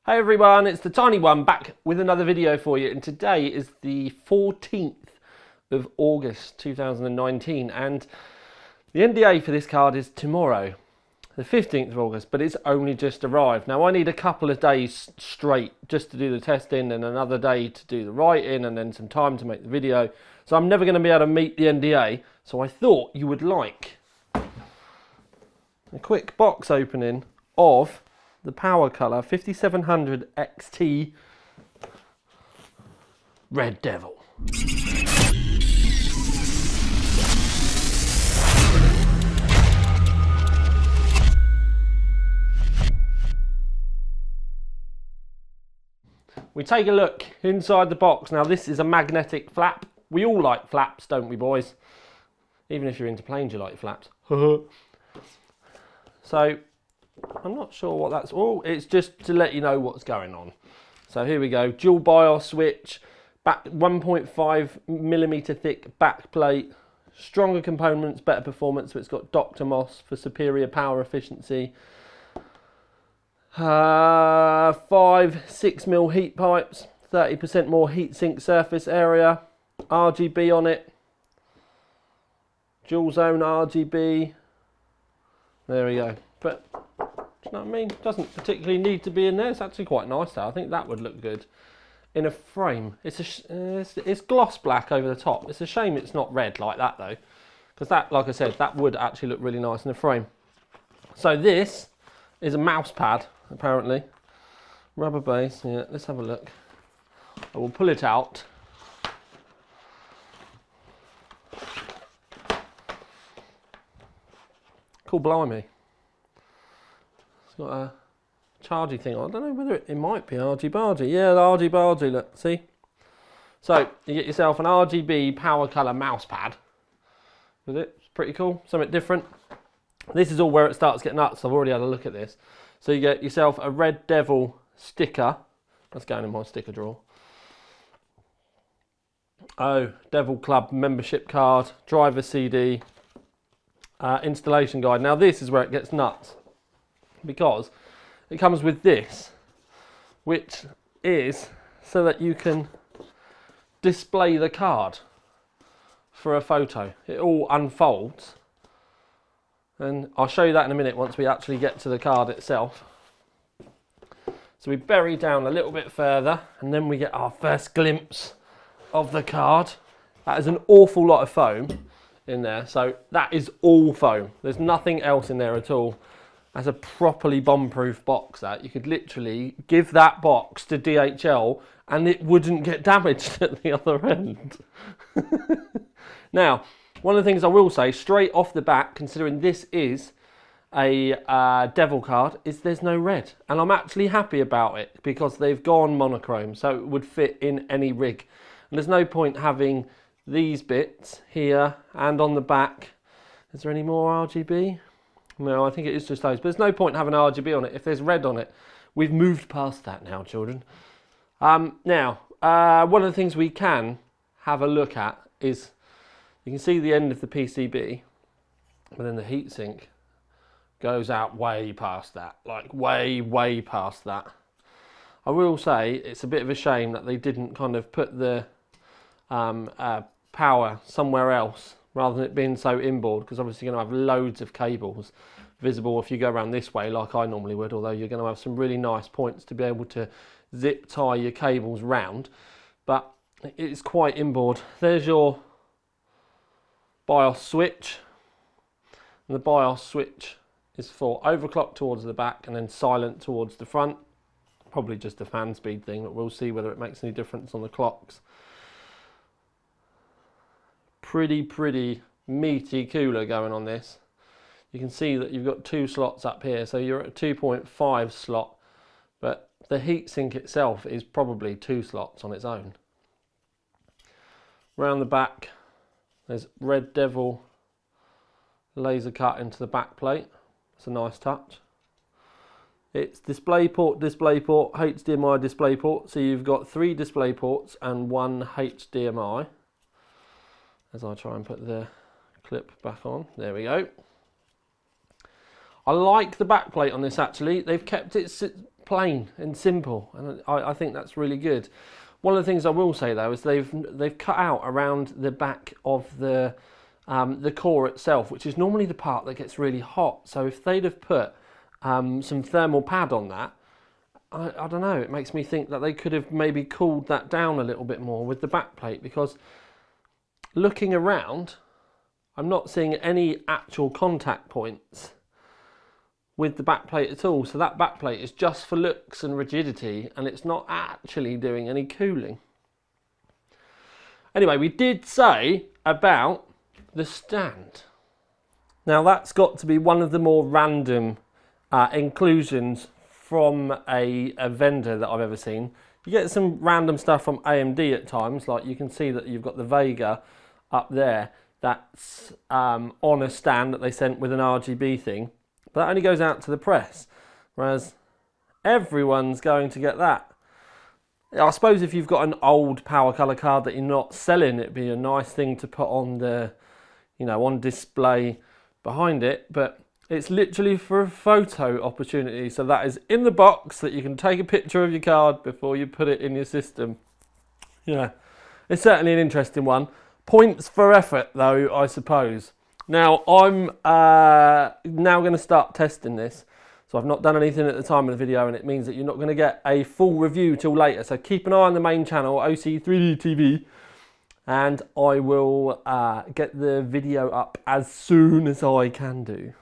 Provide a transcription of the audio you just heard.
Hey everyone, it's the Tiny One back with another video for you, and today is the 14th of August 2019 and the NDA for this card is tomorrow, the 15th of August, but it's only just arrived. Now I need a couple of days straight just to do the testing and another day to do the writing and then some time to make the video, so I'm never going to be able to meet the NDA, so I thought you would like a quick box opening of the Powercolor 5700XT Red Devil. We take a look inside the box. Now this is a magnetic flap. We all like flaps, don't we boys? Even if you're into planes you like flaps. So I'm not sure what that's all. It's just to let you know what's going on. So here we go. Dual BIOS switch, back 1.5mm thick back plate, stronger components, better performance. So it's got Dr. Moss for superior power efficiency. 6mm heat pipes, 30% more heat sink surface area, RGB on it, dual zone RGB. There we go. But do you know what I mean? It doesn't particularly need to be in there. It's actually quite nice though. I think that would look good in a frame. It's gloss black over the top. It's a shame it's not red like that though, because that, like I said, that would actually look really nice in a frame. So this is a mouse pad apparently, rubber base. Yeah, let's have a look. I will pull it out. Cool, blimey. It's got a chargy thing on. I don't know whether it might be argy-bargy. Yeah, the argy-bargy, look, see? So, you get yourself an RGB Powercolor mouse pad with it. It's pretty cool, something different. This is all where it starts getting nuts. I've already had a look at this. So you get yourself a Red Devil sticker. That's going in my sticker drawer. Oh, Devil Club membership card, driver CD, installation guide. Now this is where it gets nuts, because it comes with this, which is so that you can display the card for a photo. It all unfolds, and I'll show you that in a minute once we actually get to the card itself. So we bury down a little bit further and then we get our first glimpse of the card. That is an awful lot of foam in there, so that is all foam. There's nothing else in there at all. That's a properly bomb-proof box. That you could literally give that box to DHL and it wouldn't get damaged at the other end. Now, one of the things I will say straight off the bat, considering this is a Devil card, is there's no red, and I'm actually happy about it because they've gone monochrome, so it would fit in any rig. And there's no point having these bits here and on the back. Is there any more RGB? No, I think it is just those, but there's no point having RGB on it if there's red on it. We've moved past that now, children. Now, one of the things we can have a look at is, you can see the end of the PCB, but then the heatsink goes out way past that, like way past that. I will say it's a bit of a shame that they didn't kind of put the power somewhere else rather than it being so inboard, because obviously you're going to have loads of cables visible if you go around this way like I normally would, although you're going to have some really nice points to be able to zip tie your cables round, but it's quite inboard. There's your BIOS switch, and the BIOS switch is for overclock towards the back and then silent towards the front. Probably just a fan speed thing, but we'll see whether it makes any difference on the clocks. Pretty meaty cooler going on this. You can see that you've got two slots up here, so you're at a 2.5 slot, but the heatsink itself is probably 2 slots on its own. Round the back there's Red Devil laser cut into the back plate. It's a nice touch. It's DisplayPort, HDMI DisplayPort, so you've got 3 display ports and 1 HDMI. As I try and put the clip back on, there we go. I like the back plate on this actually. They've kept it plain and simple, and I think that's really good. One of the things I will say though is they've cut out around the back of the core itself, which is normally the part that gets really hot. So if they'd have put some thermal pad on that, I don't know, it makes me think that they could have maybe cooled that down a little bit more with the backplate, because looking around, I'm not seeing any actual contact points with the backplate at all. So that backplate is just for looks and rigidity, and it's not actually doing any cooling. Anyway, we did say about the stand. Now that's got to be one of the more random inclusions from a vendor that I've ever seen. You get some random stuff from AMD at times, like you can see that you've got the Vega up there that's on a stand that they sent with an RGB thing, but that only goes out to the press, whereas everyone's going to get that. I suppose if you've got an old Powercolor card that you're not selling, it'd be a nice thing to put on the, you know, on display behind it, but it's literally for a photo opportunity. So that is in the box that you can take a picture of your card before you put it in your system. Yeah, it's certainly an interesting one. Points for effort though, I suppose. Now I'm now going to start testing this. So I've not done anything at the time of the video, and it means that you're not going to get a full review till later. So keep an eye on the main channel, OC3D TV, and I will get the video up as soon as I can do.